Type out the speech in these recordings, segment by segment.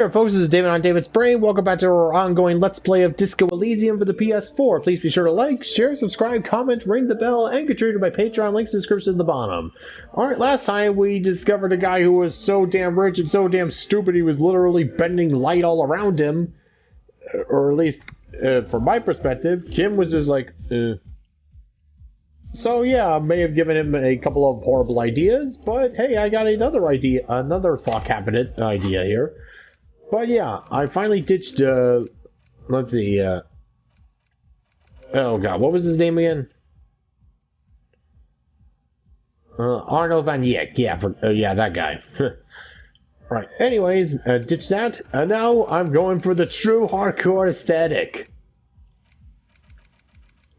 Here, folks, this is David on David's Brain. Welcome back to our ongoing Let's Play of Disco Elysium for the PS4. Please be sure to like, share, subscribe, comment, ring the bell, and contribute to my Patreon. Links in the description at the bottom. Alright, last time we discovered a guy who was so damn rich and so damn stupid he was literally bending light all around him. Or at least, from my perspective, Kim was just like, So yeah, I may have given him a couple of horrible ideas, but hey, I got another thought cabinet idea here. But yeah, I finally ditched, let's see, oh god, what was his name again? Arno van Yek, yeah, that guy. Right, anyways, ditch that, and now I'm going for the true hardcore aesthetic.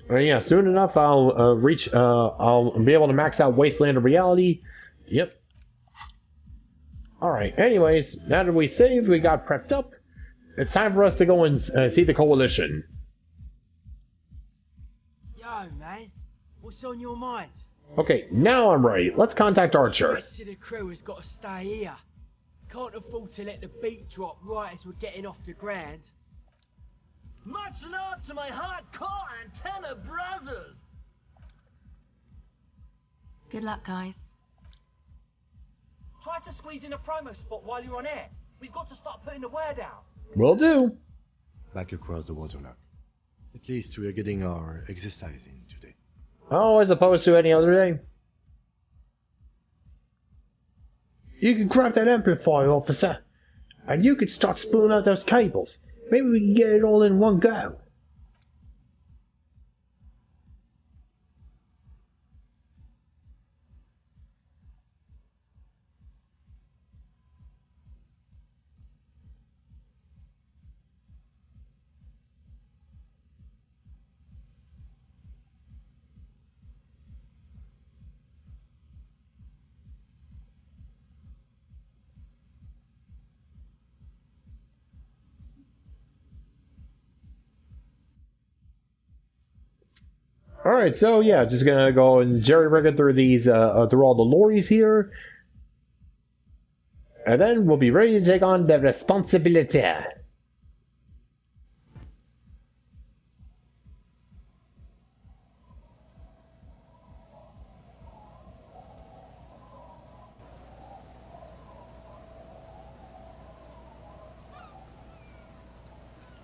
Yeah, soon enough I'll be able to max out Wasteland of Reality. Yep. Alright, anyways, now that we saved, we got prepped up, it's time for us to go and see the Coalition. Yo, man, what's on your mind? Okay, now I'm ready. Let's contact Archer. The rest of the crew has got to stay here. Can't afford to let the beat drop right as we're getting off the ground. Much love to my hardcore antenna brothers! Good luck, guys. Try to squeeze in a promo spot while you're on air. We've got to start putting the word out. Will do. Back across the waterlock. At least we're getting our exercise in today. Oh, as opposed to any other day. You can grab that amplifier, officer. And you can start spooling out those cables. Maybe we can get it all in one go. Alright, so yeah, just gonna go and jerry-rig it through these, through all the lorries here. And then we'll be ready to take on the Responsabilité.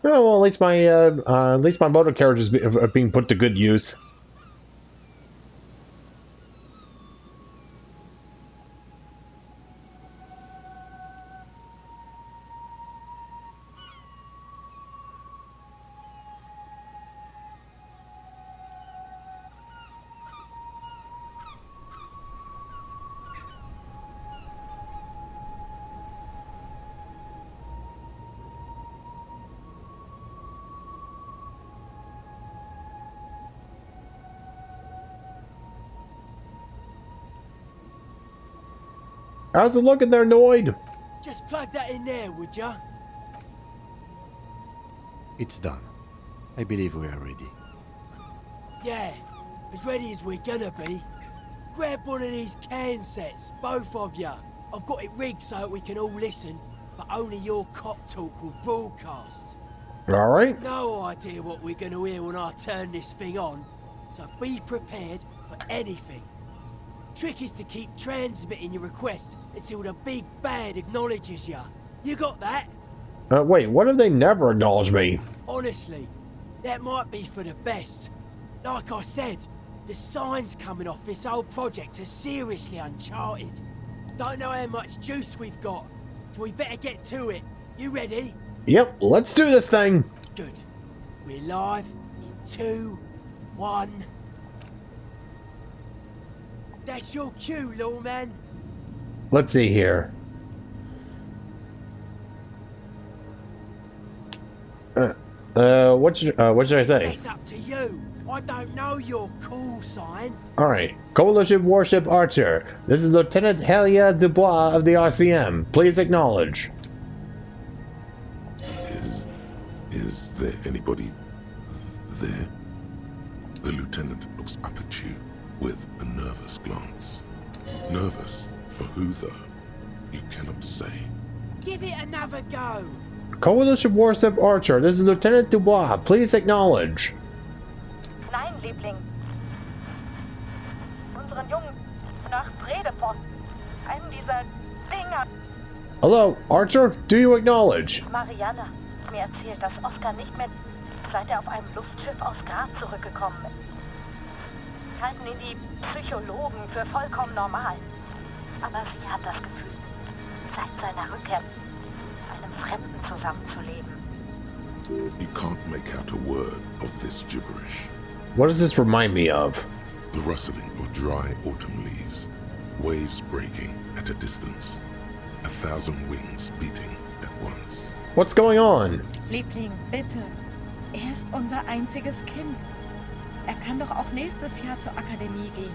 Oh, well, at least my motor carriage is being put to good use. How's it looking there, Noid? Just plug that in there, would ya? It's done. I believe we are ready. Yeah, as ready as we're gonna be. Grab one of these can sets, both of ya. I've got it rigged so that we can all listen, but only your cop talk will broadcast. Alright. No idea what we're gonna hear when I turn this thing on, so be prepared for anything. Trick is to keep transmitting your request until the big bad acknowledges ya. You got that? Wait, what if they never acknowledge me? Honestly, that might be for the best. Like I said, the signs coming off this whole project are seriously uncharted. Don't know how much juice we've got, so we better get to it. You ready? Yep, let's do this thing. Good. We're live in 2, 1... That's your cue, lawman. Let's see here. What should I say? It's up to you. I don't know your call sign. Alright. Coalition Warship Archer. This is Lieutenant Helia Dubois of the RCM. Please acknowledge. Is there anybody there? The lieutenant looks up at you with a nervous glance. Nervous? For who, though? You cannot say. give it another go. Coalition Warship Archer, this is Lieutenant Dubois. Please acknowledge. Nein, Liebling. Unseren Jungen nach Bredepost. Einen dieser Dinger. Hello, Archer, do you acknowledge? Marianne hat mir erzählt, dass Oscar nicht mehr, seit er auf einem Luftschiff aus Graz zurückgekommen ist. Sie halten ihn die Psychologen für vollkommen normal. Aber sie hat das Gefühl, seit seiner Rückkehr mit einem Fremden zusammenzuleben. You can't make out a word of this gibberish. What does this remind me of? The rustling of dry autumn leaves, waves breaking at a distance, 1,000 wings beating at once. What's going on? Liebling, bitte. Er ist unser einziges Kind. Er kann doch auch nächstes Jahr zur Akademie gehen.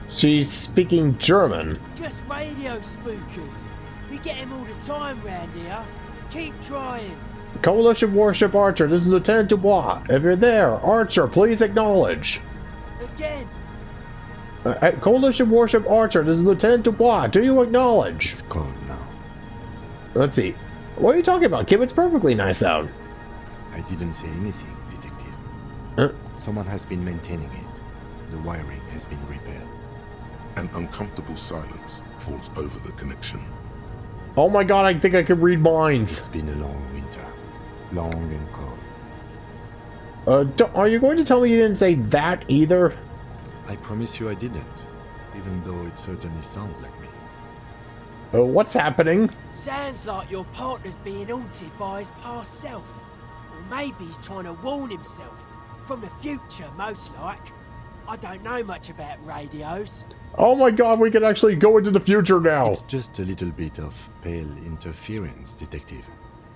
She's speaking German. Just radio spookers. We get him all the time round here. Keep trying. Coalition Warship Archer, this is Lieutenant Dubois. If you're there, Archer, please acknowledge. Again. Coalition Warship Archer, this is Lieutenant Dubois. Do you acknowledge? It's cold now. Let's see. What are you talking about, Kim? It's perfectly nice out. I didn't say anything, Detective. Someone has been maintaining it. The wiring has been repaired. An uncomfortable silence falls over the connection. Oh my god, I think I can read minds. It's been a long winter. Long and cold. Are you going to tell me you didn't say that either? I promise you I didn't. Even though it certainly sounds like me. What's happening? Sounds like your partner's being haunted by his past self. Or maybe he's trying to warn himself. From the future, most like. I don't know much about radios. Oh my god, we can actually go into the future now. It's just a little bit of pale interference, Detective.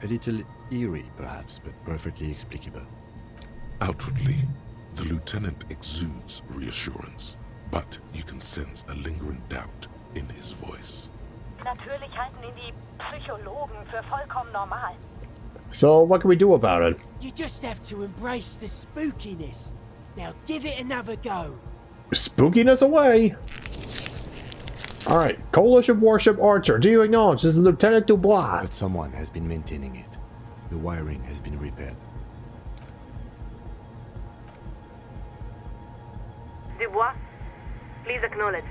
A little eerie, perhaps, but perfectly explicable. Outwardly, the lieutenant exudes reassurance, but you can sense a lingering doubt in his voice. Natürlich halten ihn die Psychologen für vollkommen normal. So, what can we do about it? You just have to embrace the spookiness. Now give it another go. Spookiness away! Alright, Coalition Warship Archer, do you acknowledge this is Lieutenant Dubois? But someone has been maintaining it. The wiring has been repaired. Dubois, please acknowledge.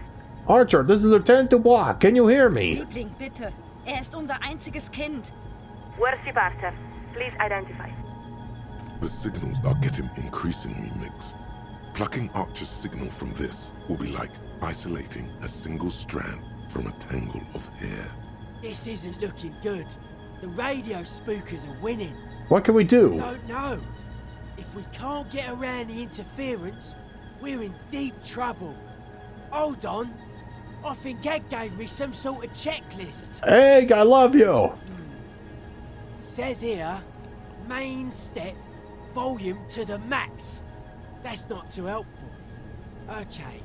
Archer, this is Lieutenant Dubois, can you hear me? Liebling, bitte. Er ist unser einziges Kind. Worship Archer, please identify. The signals are getting increasingly mixed. Plucking Archer's signal from this will be like isolating a single strand from a tangle of hair. This isn't looking good. The radio spookers are winning. What can we do? Don't know. If we can't get around the interference, we're in deep trouble. Hold on. I think Ed gave me some sort of checklist. Egg, I love you! Says here, main step, volume to the max. That's not too helpful. Okay,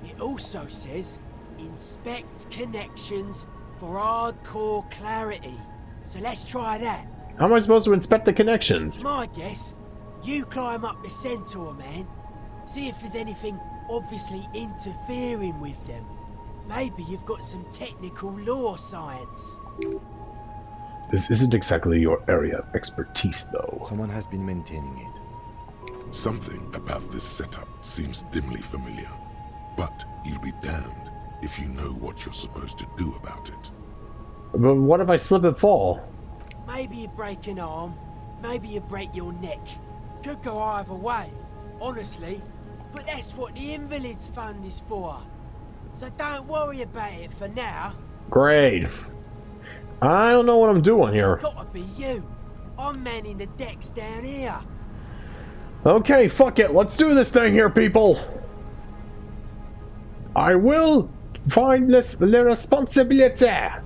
it also says, inspect connections for hardcore clarity. So let's try that. How am I supposed to inspect the connections? My guess, you climb up the Centaur, man. See if there's anything obviously interfering with them. Maybe you've got some technical law science. This isn't exactly your area of expertise, though. Someone has been maintaining it. Something about this setup seems dimly familiar, but you'll be damned if you know what you're supposed to do about it. But what if I slip and fall? Maybe you break an arm, maybe you break your neck. Could go either way, honestly. But that's what the Invalids Fund is for. So don't worry about it for now. Great. I don't know what I'm doing here. It's gotta be you. I'm manning the decks down here. Okay, fuck it. Let's do this thing here, people. I will find this Responsabilité.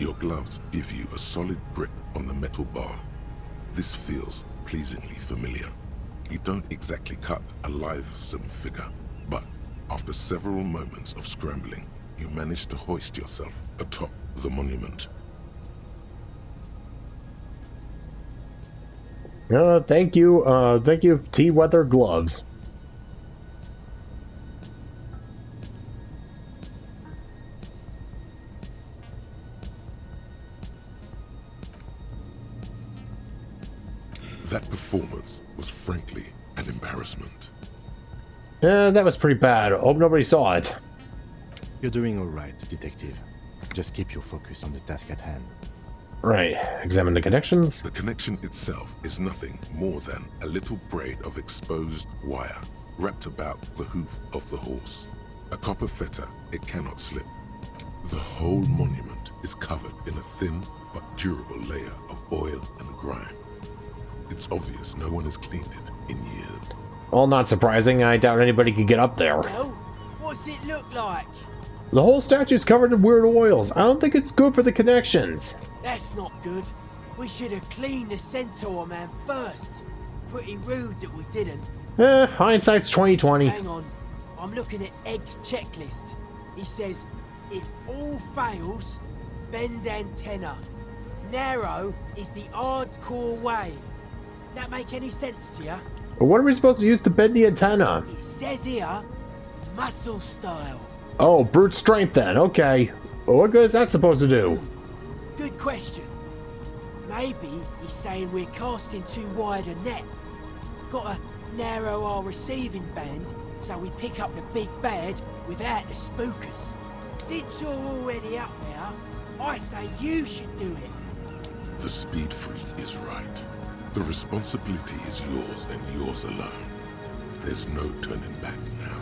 Your gloves give you a solid grip on the metal bar. This feels pleasingly familiar. You don't exactly cut a lithesome figure, but after several moments of scrambling, you manage to hoist yourself atop the monument. Thank you, T-Weather gloves. That performance was frankly an embarrassment. That was pretty bad. Hope nobody saw it. You're doing all right, detective. Just keep your focus on the task at hand. Right. Examine the connections. The connection itself is nothing more than a little braid of exposed wire wrapped about the hoof of the horse. A copper fetter, it cannot slip. The whole monument is covered in a thin but durable layer of oil and grime. It's obvious no one has cleaned it in years. Well, not surprising. I doubt anybody could get up there. Well, what's it look like? The whole statue's covered in weird oils. I don't think it's good for the connections. That's not good. We should have cleaned the centaur man first. Pretty rude that we didn't. Hindsight's 20/20. Hang on. I'm looking at Egg's checklist. He says, if all fails, bend antenna. Narrow is the hardcore way. That make any sense to you? What are we supposed to use to bend the antenna? It says here, muscle style. Oh, brute strength then. Okay. Well, what good is that supposed to do? Good question. Maybe he's saying we're casting too wide a net. Gotta narrow our receiving band so we pick up the big bad without the spookers. Since you're already up there, I say you should do it. The speed freak is right. The responsibility is yours and yours alone. There's no turning back now.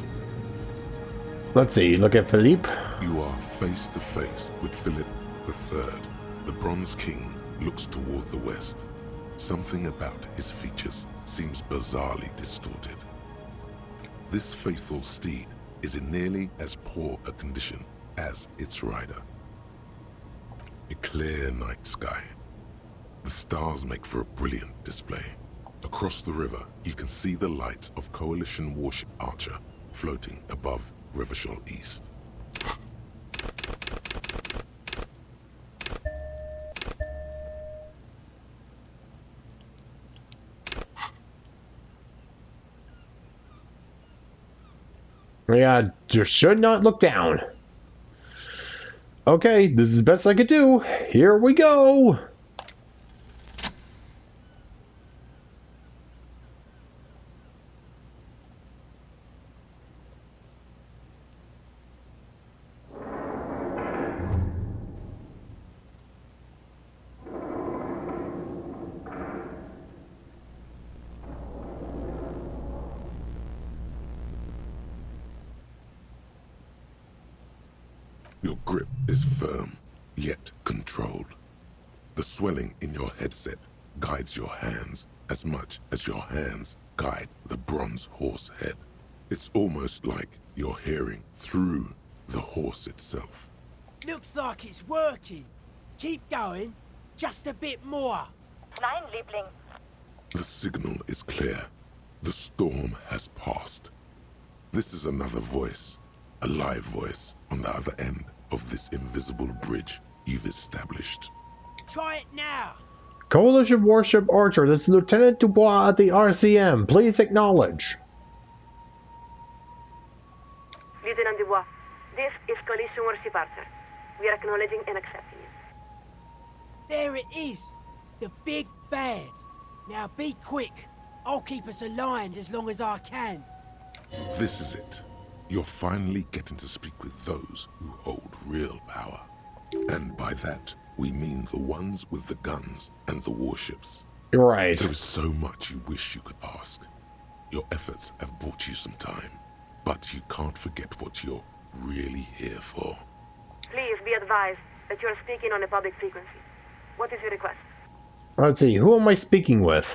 Let's see. Look at Philippe. You are face to face with Philip III. The Bronze King looks toward the west. Something about his features seems bizarrely distorted. This faithful steed is in nearly as poor a condition as its rider. A clear night sky. The stars make for a brilliant display. Across the river, you can see the lights of Coalition warship Archer floating above Rivershore East. Yeah, just should not look down. Okay, this is the best I could do. Here we go. Your grip is firm, yet controlled. The swelling in your headset guides your hands as much as your hands guide the bronze horse head. It's almost like you're hearing through the horse itself. Looks like it's working. Keep going. Just a bit more. Nein, Liebling. The signal is clear. The storm has passed. This is another voice, a live voice on the other end of this invisible bridge you've established. Try it now. Coalition warship Archer, this is Lieutenant Dubois at the RCM. Please acknowledge. Lieutenant Dubois, this is Coalition warship Archer. We are acknowledging and accepting it. There it is. The big bad. Now be quick. I'll keep us aligned as long as I can. This is it. You're finally getting to speak with those who hold real power. And by that, we mean the ones with the guns and the warships. You're right. There is so much you wish you could ask. Your efforts have bought you some time, but you can't forget what you're really here for. Please be advised that you are speaking on a public frequency. What is your request? Let's see, who am I speaking with?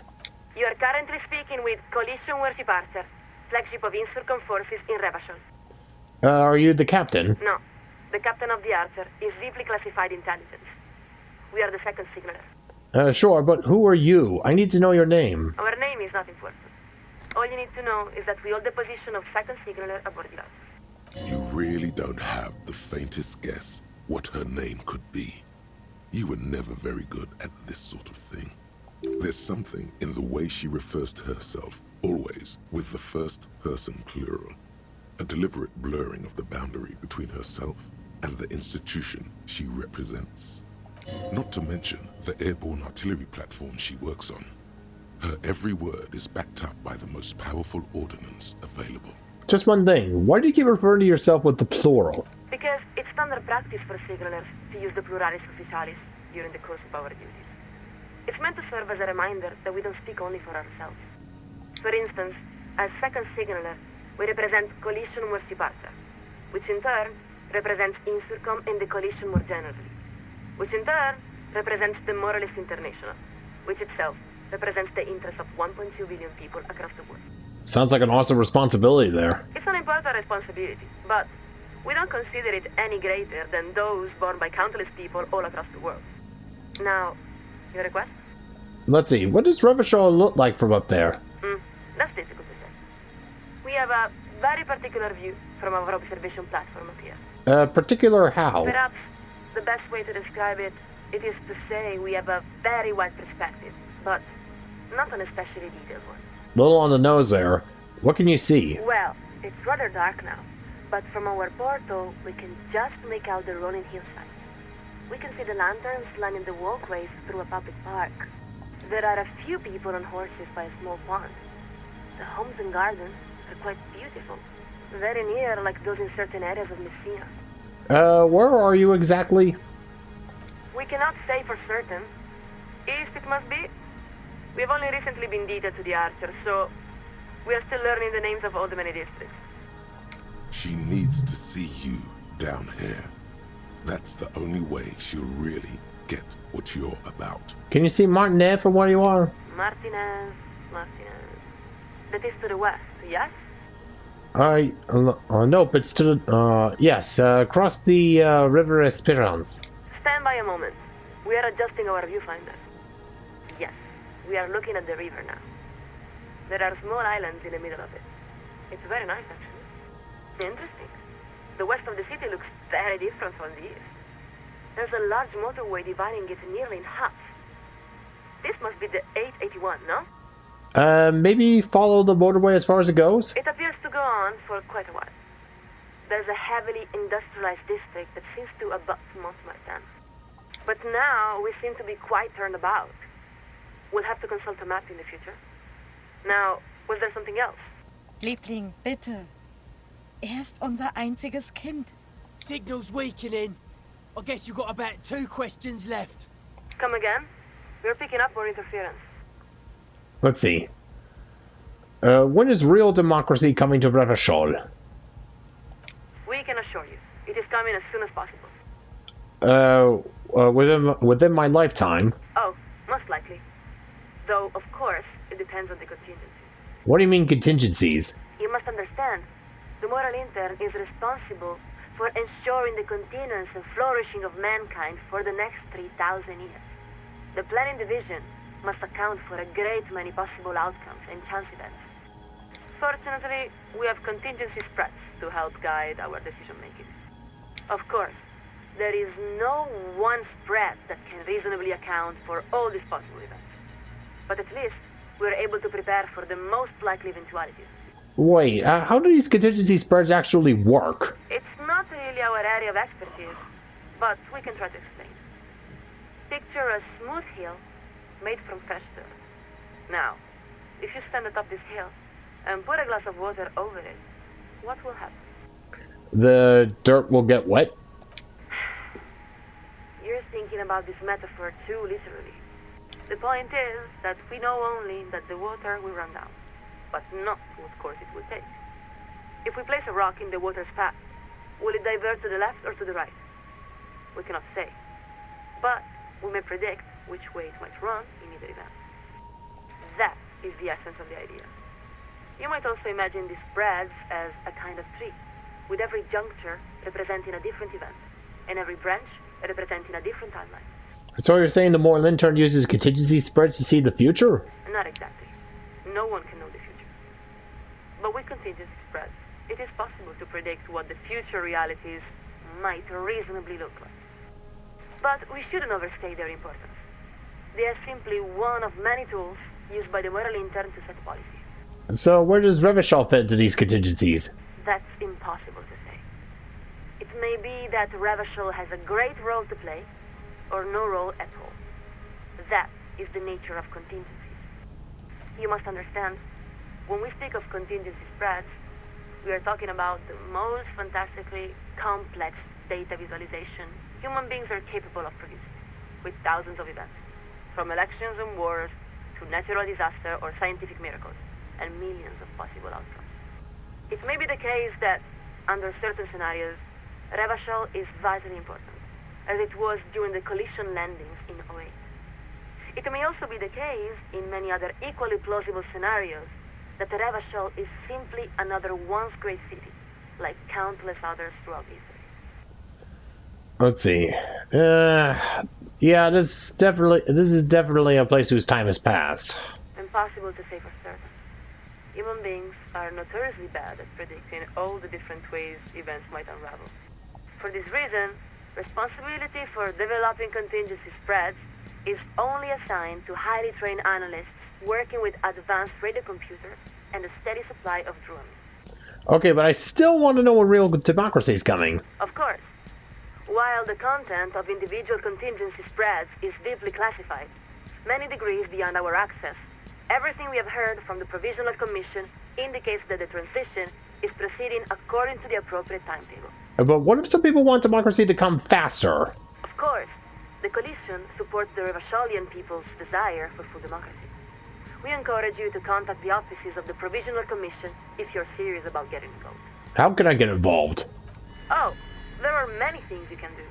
You are currently speaking with Coalition warship Archer, flagship of Insurcom forces in Revachon. Are you the captain? No. The captain of the Archer is deeply classified intelligence. We are the second signaler. Sure, but who are you? I need to know your name. Our name is not important. All you need to know is that we hold the position of second signaler aboard the yacht. You really don't have the faintest guess what her name could be. You were never very good at this sort of thing. There's something in the way she refers to herself, always with the first person plural. A deliberate blurring of the boundary between herself and the institution she represents. Not to mention the airborne artillery platform she works on. Her every word is backed up by the most powerful ordnance available. Just one thing. Why do you keep referring to yourself with the plural? Because it's standard practice for signalers to use the pluralis officialis during the course of our duties. It's meant to serve as a reminder that we don't speak only for ourselves. For instance, as second signaler, we represent Coalition Mercy Parter, which in turn represents Insurcom and the Coalition more generally, which in turn represents the Moralist International, which itself represents the interests of 1.2 billion people across the world. Sounds like an awesome responsibility there. It's an important responsibility, but we don't consider it any greater than those borne by countless people all across the world. Now, your request? Let's see, what does Revachol look like from up there? That's difficult to say. We have a very particular view from our observation platform up here. Particular how? Perhaps the best way to describe it, it is to say we have a very wide perspective, but not an especially detailed one. Little on the nose there. What can you see? Well, it's rather dark now, but from our portal, we can just make out the rolling hillsides. We can see the lanterns lining the walkways through a public park. There are a few people on horses by a small pond. The homes and gardens are quite beautiful. Very near, like those in certain areas of Messina. Where are you exactly? We cannot say for certain. East it must be. We have only recently been deeded to the Archer, so we are still learning the names of all the many districts. She needs to see you down here. That's the only way she'll really get what you're about. Can you see Martinet from where you are? Martinez. That is to the west, yes? Nope, it's to the, yes, across the, River Esperance. Stand by a moment. We are adjusting our viewfinder. Yes, we are looking at the river now. There are small islands in the middle of it. It's very nice, actually. Interesting. The west of the city looks very different from the east. There's a large motorway dividing it nearly in half. This must be the 881, no? Maybe follow the motorway as far as it goes? It appears to go on for quite a while. There's a heavily industrialized district that seems to abut Montmartin. But now we seem to be quite turned about. We'll have to consult a map in the future. Now, was there something else? Liebling, bitte. Ist unser einziges Kind. Signal's weakening. I guess you've got about 2 questions left. Come again? We're picking up more interference. Let's see. When is real democracy coming to Revachol? We can assure you, it is coming as soon as possible. Within my lifetime. Oh, most likely. Though, of course, it depends on the contingencies. What do you mean contingencies? You must understand, the Moral Intern is responsible for ensuring the continuance and flourishing of mankind for the next 3,000 years. The Planning Division must account for a great many possible outcomes and chance events. Fortunately, we have contingency spreads to help guide our decision-making. Of course, there is no one spread that can reasonably account for all these possible events. But at least, we're able to prepare for the most likely eventualities. Wait, how do these contingency spreads actually work? It's not really our area of expertise, but we can try to explain. Picture a smooth hill made from fresh dirt. Now, if you stand atop this hill and put a glass of water over it, what will happen? The dirt will get wet? You're thinking about this metaphor too literally. The point is that we know only that the water will run down, but not what course it will take. If we place a rock in the water's path, will it divert to the left or to the right? We cannot say, but we may predict which way it might run in either event. That is the essence of the idea. You might also imagine these spreads as a kind of tree, with every juncture representing a different event, and every branch representing a different timeline. So you're saying the Moral intern uses contingency spreads to see the future? Not exactly. No one can know the future. But with contingency spreads, it is possible to predict what the future realities might reasonably look like. But we shouldn't overstate their importance. They are simply one of many tools used by the Moral intern to set policy. So where does Revachol fit into these contingencies? That's impossible to say. It may be that Revachol has a great role to play, or no role at all. That is the nature of contingencies. You must understand, when we speak of contingency spreads, we are talking about the most fantastically complex data visualization human beings are capable of producing, with thousands of events, from elections and wars to natural disaster or scientific miracles, and millions of possible outcomes. It may be the case that, under certain scenarios, Revachol is vitally important, as it was during the collision landings in '08. It may also be the case, in many other equally plausible scenarios, that Revachol is simply another once great city, like countless others throughout history. Let's see. Yeah, this is definitely a place whose time has passed. Impossible to say for certain. Human beings are notoriously bad at predicting all the different ways events might unravel. For this reason, responsibility for developing contingency spreads is only assigned to highly trained analysts working with advanced radio computers and a steady supply of drones. Okay, but I still want to know when real democracy is coming. Of course. While the content of individual contingency spreads is deeply classified, many degrees beyond our access, everything we have heard from the Provisional Commission indicates that the transition is proceeding according to the appropriate timetable. But what if some people want democracy to come faster? Of course, the coalition supports the Revacholian people's desire for full democracy. We encourage you to contact the offices of the Provisional Commission if you're serious about getting involved. How can I get involved? Oh, there are many things you can do.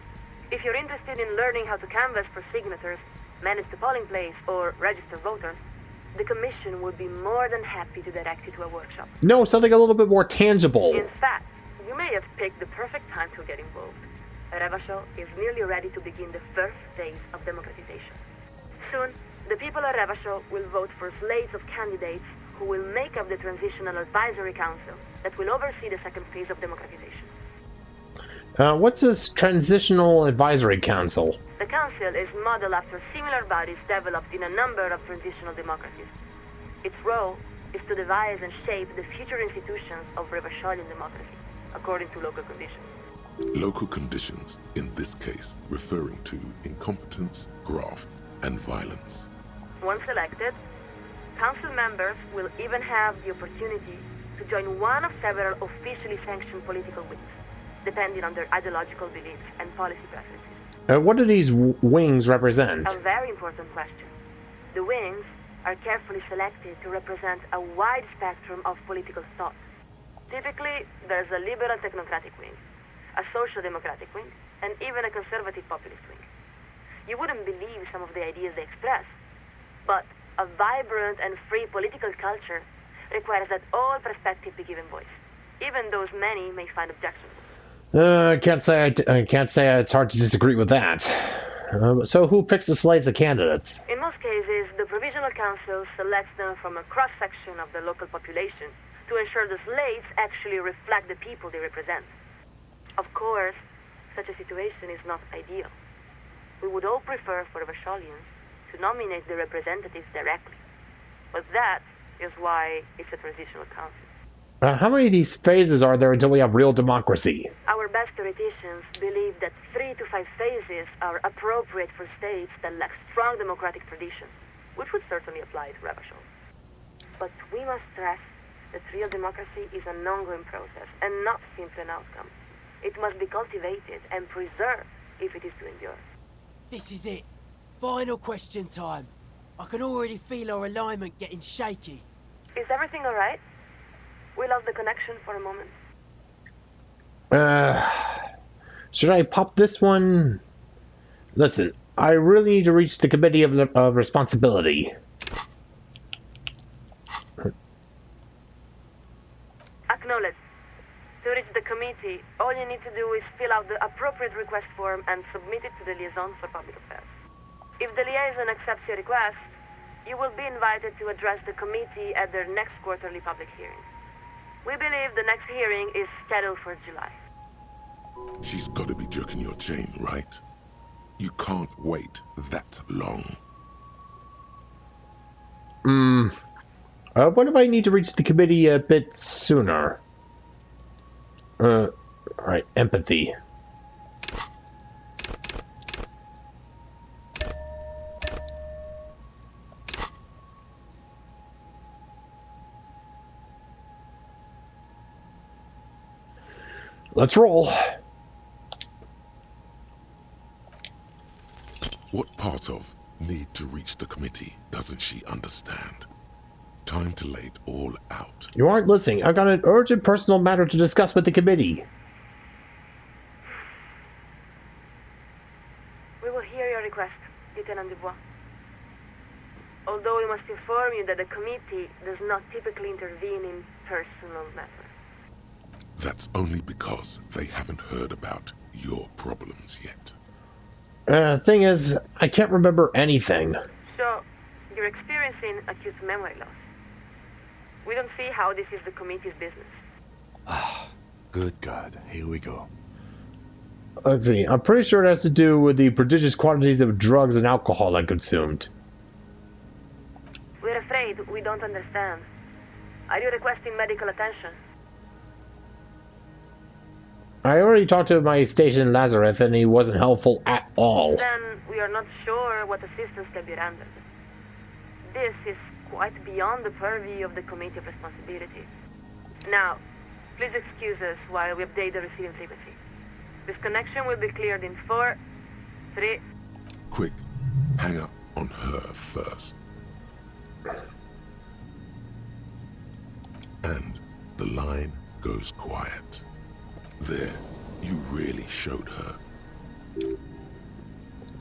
If you're interested in learning how to canvass for signatures, manage the polling place, or register voters, the Commission would be more than happy to direct you to a workshop. No, something a little bit more tangible. In fact, you may have picked the perfect time to get involved. Revachol is nearly ready to begin the first phase of democratization. Soon, the people of Revachol will vote for slates of candidates who will make up the Transitional Advisory Council that will oversee the second phase of democratization. What's this Transitional Advisory Council? The council is modeled after similar bodies developed in a number of transitional democracies. Its role is to devise and shape the future institutions of Revacholian democracy, according to local conditions. Local conditions, in this case, referring to incompetence, graft, and violence. Once elected, council members will even have the opportunity to join one of several officially sanctioned political wings, depending on their ideological beliefs and policy preferences. What do these wings represent? A very important question. The wings are carefully selected to represent a wide spectrum of political thought. Typically, there's a liberal technocratic wing, a social democratic wing, and even a conservative populist wing. You wouldn't believe some of the ideas they express, but a vibrant and free political culture requires that all perspectives be given voice, even those many may find objectionable. I can't say it's hard to disagree with that. So who picks the slates of candidates? In most cases, the Provisional Council selects them from a cross-section of the local population to ensure the slates actually reflect the people they represent. Of course, such a situation is not ideal. We would all prefer for Revacholians to nominate the representatives directly. But that is why it's a transitional council. How many of these phases are there until we have real democracy? Our best theoreticians believe that 3 to 5 phases are appropriate for states that lack strong democratic traditions, which would certainly apply to Revachol. But we must stress that real democracy is an ongoing process and not simply an outcome. It must be cultivated and preserved if it is to endure. This is it. Final question time. I can already feel our alignment getting shaky. Is everything all right? We lost the connection for a moment. Should I pop this one? Listen, I really need to reach the Committee of Responsibility. Acknowledged. To reach the committee, all you need to do is fill out the appropriate request form and submit it to the Liaison for Public Affairs. If the liaison accepts your request, you will be invited to address the committee at their next quarterly public hearing. We believe the next hearing is scheduled for July. She's got to be jerking your chain, right? You can't wait that long. What if I need to reach the committee a bit sooner? Alright, empathy. Let's roll. What part of need to reach the committee doesn't she understand? Time to lay it all out. You aren't listening. I've got an urgent personal matter to discuss with the committee. We will hear your request, Lieutenant Dubois. Although we must inform you that the committee does not typically intervene in personal matters. That's only because they haven't heard about your problems yet. Thing is, I can't remember anything. So, you're experiencing acute memory loss. We don't see how this is the committee's business. Good God, here we go. Let's see. I'm pretty sure it has to do with the prodigious quantities of drugs and alcohol I consumed. We're afraid we don't understand. Are you requesting medical attention? I already talked to my station in Lazarus and he wasn't helpful at all. Then we are not sure what assistance can be rendered. This is quite beyond the purview of the Committee of Responsibility. Now, please excuse us while we update the receiving frequency. This connection will be cleared in 4, 3... Quick, hang up on her first. And the line goes quiet. There, you really showed her.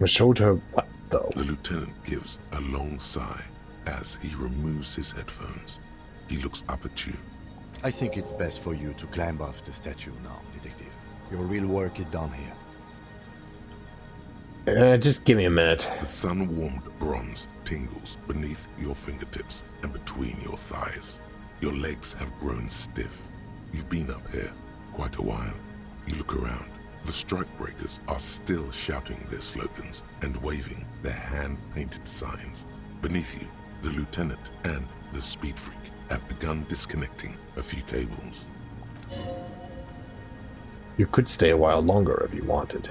I showed her what, though? The lieutenant gives a long sigh as he removes his headphones. He looks up at you. I think it's best for you to climb off the statue now, Detective. Your real work is done here. Just give me a minute. The sun-warmed bronze tingles beneath your fingertips and between your thighs. Your legs have grown stiff. You've been up here quite a while. You look around. The strikebreakers are still shouting their slogans and waving their hand-painted signs. Beneath you, the lieutenant and the speed freak have begun disconnecting a few cables. You could stay a while longer if you wanted.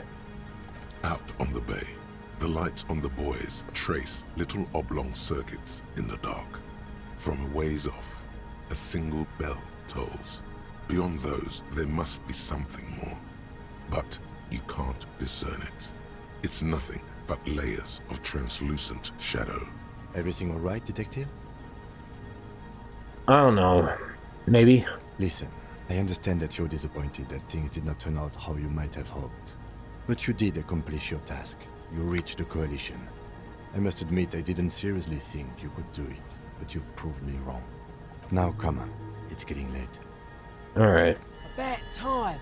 Out on the bay, the lights on the buoys trace little oblong circuits in the dark. From a ways off, a single bell tolls. Beyond those, there must be something more. But you can't discern it. It's nothing but layers of translucent shadow. Everything all right, Detective? I don't know. Maybe. Listen, I understand that you're disappointed that things did not turn out how you might have hoped. But you did accomplish your task. You reached the coalition. I must admit I didn't seriously think you could do it, but you've proved me wrong. Now come on, it's getting late. Alright. About time.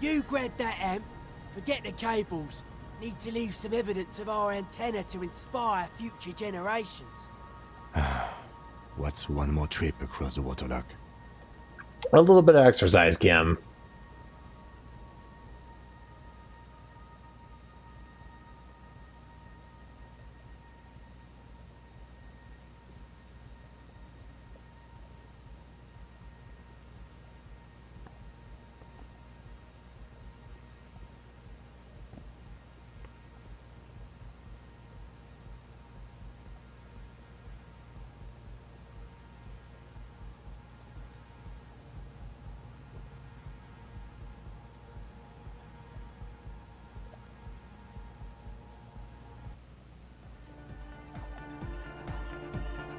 You grab that amp, forget the cables. Need to leave some evidence of our antenna to inspire future generations. What's one more trip across the waterlock? A little bit of exercise, Kim.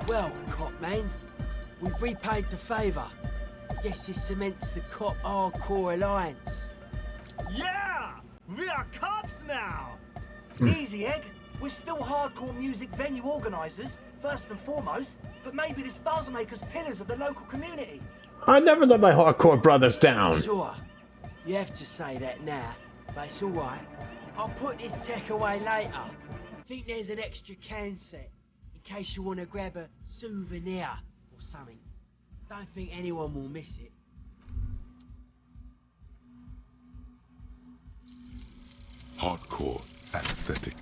Well, cop man, we've repaid the favour. Guess this cements the cop hardcore alliance. Yeah! We are cops now! Easy, Egg. We're still hardcore music venue organisers, first and foremost, but maybe this does make us pillars of the local community. I never let my hardcore brothers down. Sure. You have to say that now, but it's alright. I'll put this tech away later. think there's an extra can set, in case you want to grab a souvenir or something. Don't think anyone will miss it. Hardcore aesthetic.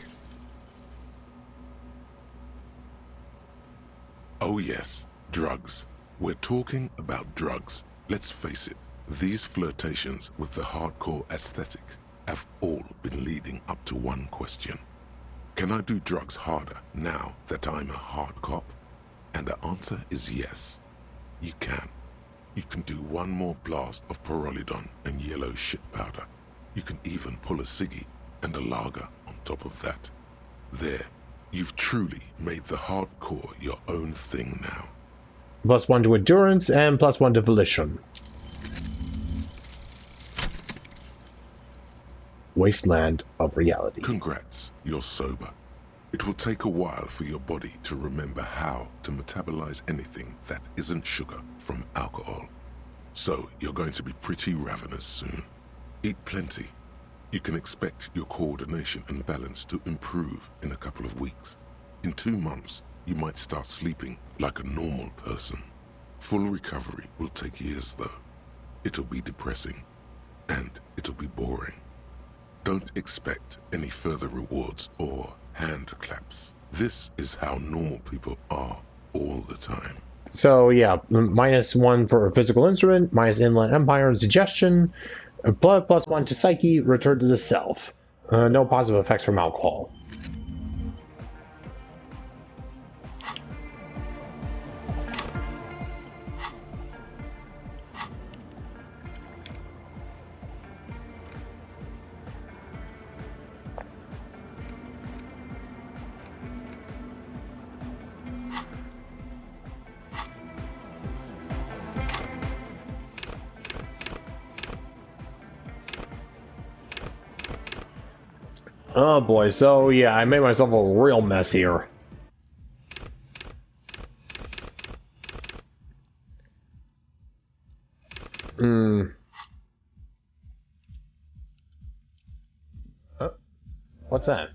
Oh yes, drugs. We're talking about drugs. Let's face it, these flirtations with the hardcore aesthetic have all been leading up to one question. Can I do drugs harder now that I'm a hard cop? And the answer is yes. You can. You can do one more blast of pyrrolidon and yellow shit powder. You can even pull a ciggy and a lager on top of that. There, you've truly made the hardcore your own thing now. +1 to endurance and +1 to volition. Wasteland of reality. Congrats, you're sober. It will take a while for your body to remember how to metabolize anything that isn't sugar from alcohol. So you're going to be pretty ravenous soon. Eat plenty. You can expect your coordination and balance to improve in a couple of weeks. In 2 months, you might start sleeping like a normal person. Full recovery will take years though. It'll be depressing, and it'll be boring. Don't expect any further rewards or hand claps. This is how normal people are all the time. So yeah, -1 for physical instrument, -Inland Empire and suggestion, +1 to psyche, return to the self. No positive effects from alcohol. Oh boy, so yeah, I made myself a real mess here. What's that?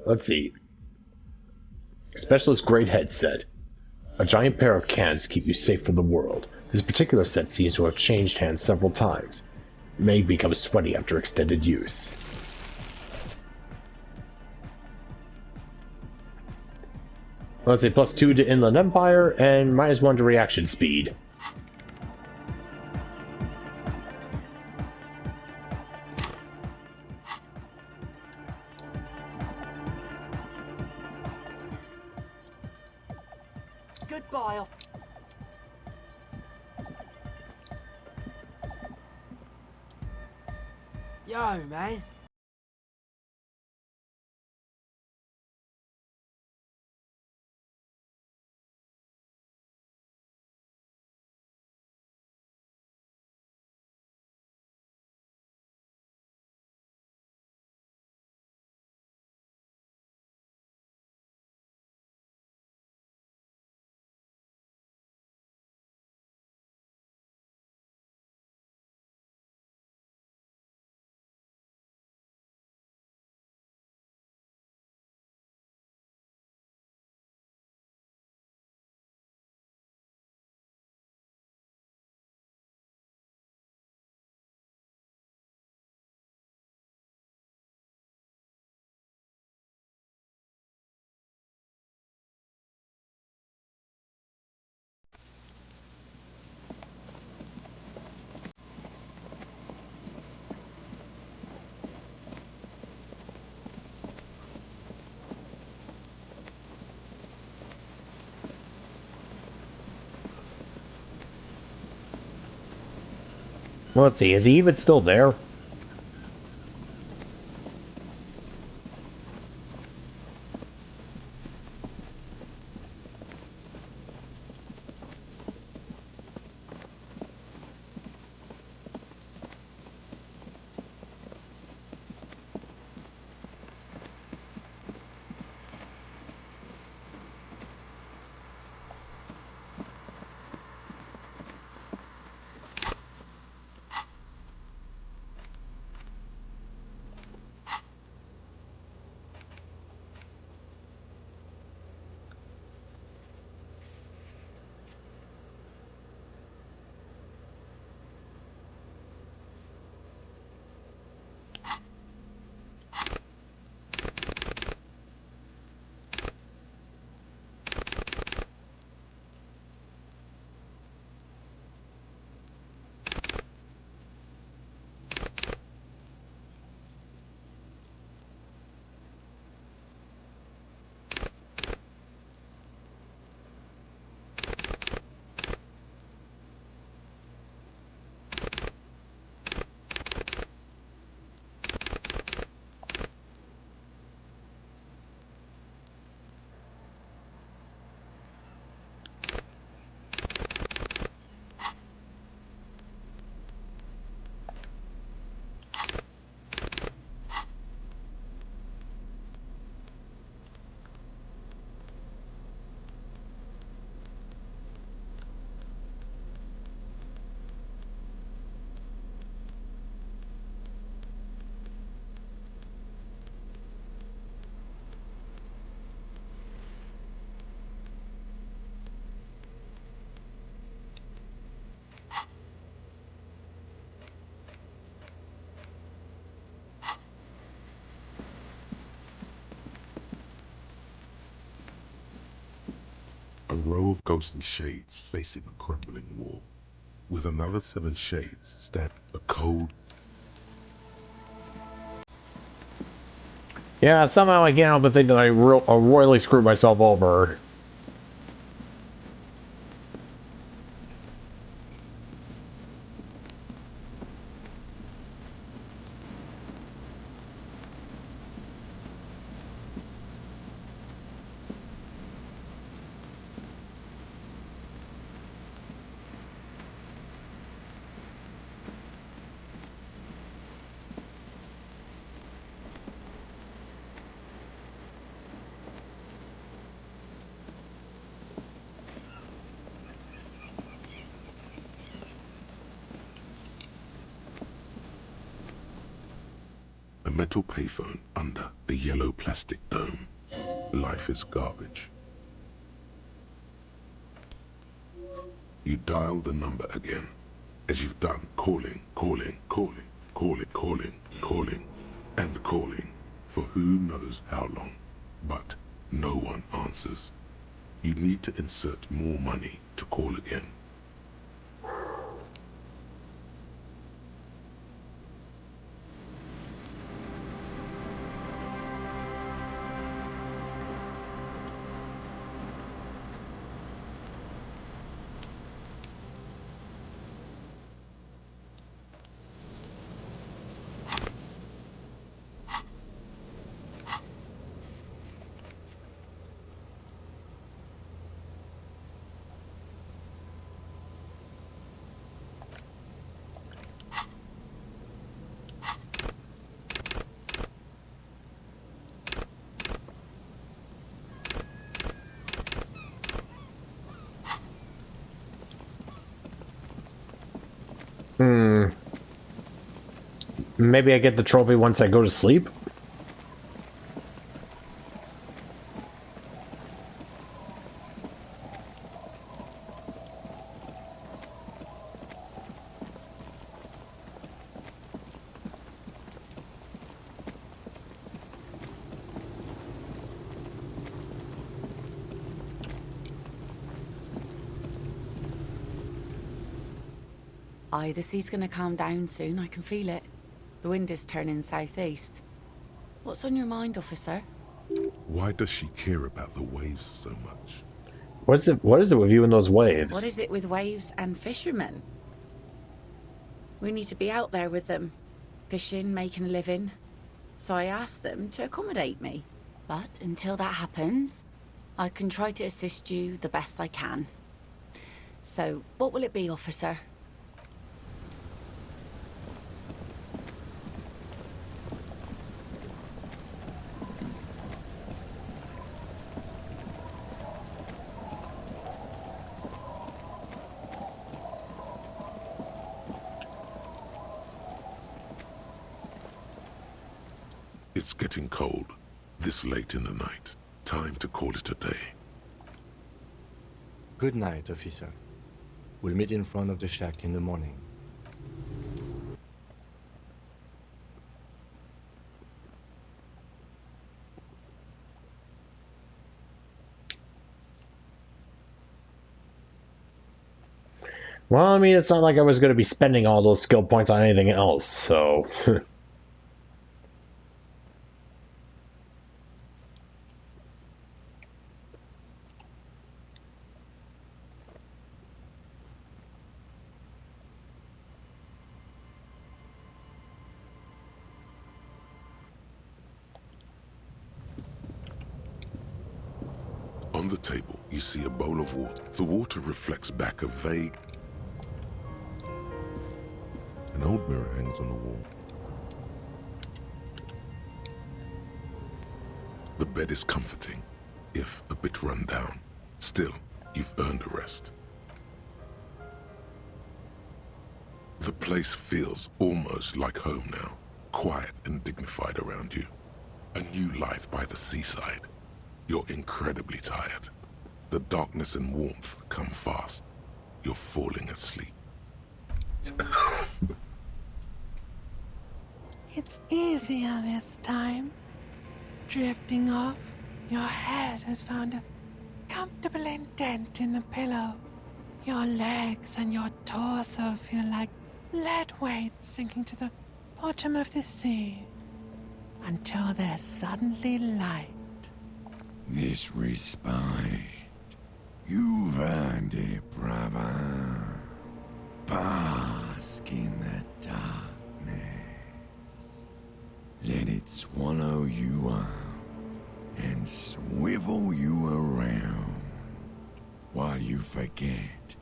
Let's see. Specialist grade headset. A giant pair of cans to keep you safe from the world. This particular set seems to have changed hands several times. It may become sweaty after extended use. Let's say +2 to Inland Empire and -1 to reaction speed. Goodbye. Yo, man. Let's see, is he even still there? A row of ghostly shades facing a crumbling wall. With another 7 shades stand a cold... Yeah, somehow I can't help but think that I royally screwed myself over. A metal payphone under a yellow plastic dome. Life is garbage. You dial the number again. As you've done, calling, and calling, for who knows how long. But no one answers. You need to insert more money to call again. Maybe I get the trophy once I go to sleep? Aye, the sea's gonna calm down soon, I can feel it. The wind is turning southeast. What's on your mind, officer? Why does she care about the waves so much? What is it with you and those waves? What is it with waves and fishermen? We need to be out there with them, fishing, making a living. So I asked them to accommodate me. But until that happens, I can try to assist you the best I can. So, what will it be, officer? It's getting cold, this late in the night. Time to call it a day. Good night, officer. We'll meet in front of the shack in the morning. Well, I mean, it's not like I was going to be spending all those skill points on anything else, so... On the table, you see a bowl of water. The water reflects back a vague... An old mirror hangs on the wall. The bed is comforting, if a bit run down. Still, you've earned a rest. The place feels almost like home now, quiet and dignified around you. A new life by the seaside. You're incredibly tired. The darkness and warmth come fast. You're falling asleep. It's easier this time. Drifting off, your head has found a comfortable perceptible indent in the pillow. Your legs and your torso feel like lead weights sinking to the bottom of the sea until they're suddenly light. This respite. You've earned it, brother. Bask in the darkness. Let it swallow you up and swivel you around while you forget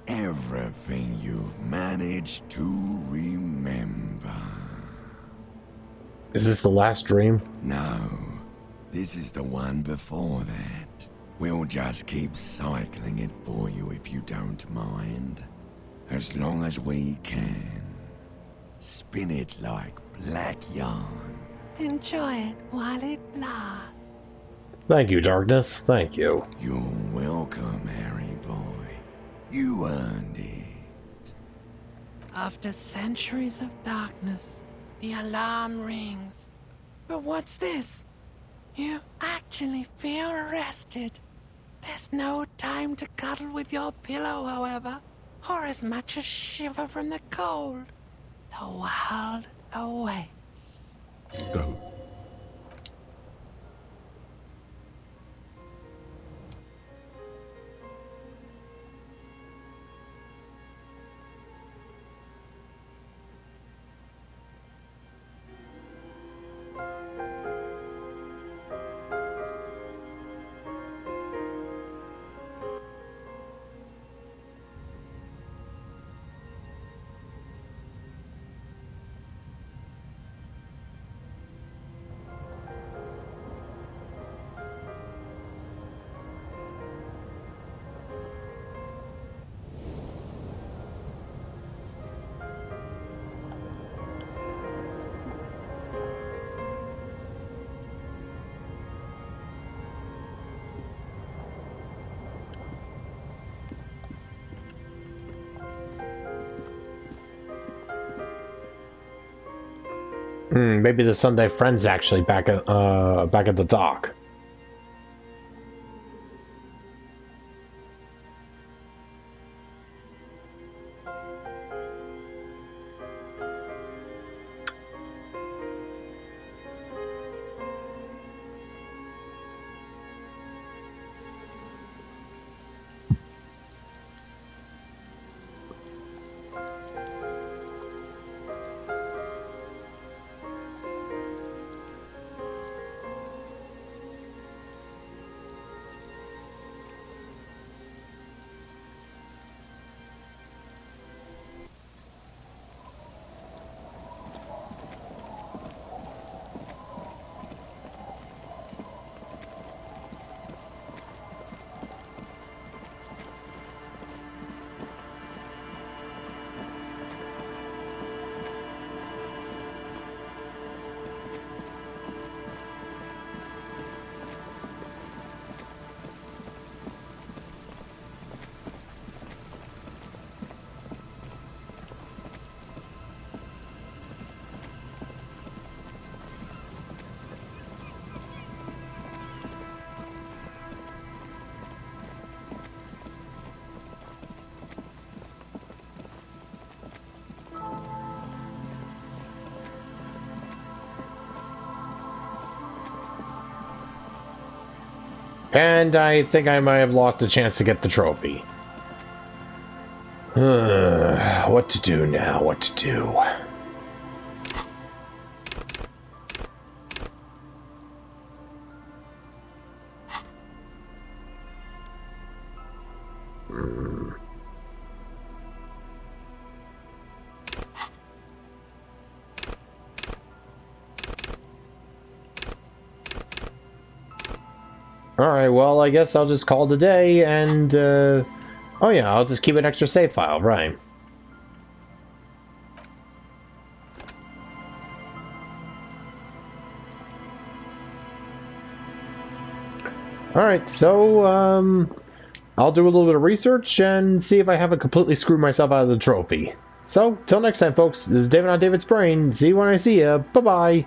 everything you've managed to remember. Is this the last dream? No, this is the one before that. We'll just keep cycling it for you if you don't mind. As long as we can. Spin it like black yarn. Enjoy it while it lasts. Thank you, Darkness. Thank you. You're welcome, Harry boy. You earned it. After centuries of darkness, the alarm rings. But what's this? You actually feel rested. There's no time to cuddle with your pillow, however, or as much as shiver from the cold. The world awaits. Go. Maybe the Sunday friend's actually back at the dock. And I think I might have lost a chance to get the trophy. What to do now? What to do? Alright, well, I guess I'll just call it a day, and, oh yeah, I'll just keep an extra save file, right. Alright, so, I'll do a little bit of research and see if I haven't completely screwed myself out of the trophy. So, till next time, folks, this is David on David's Brain. See you when I see ya. Bye-bye.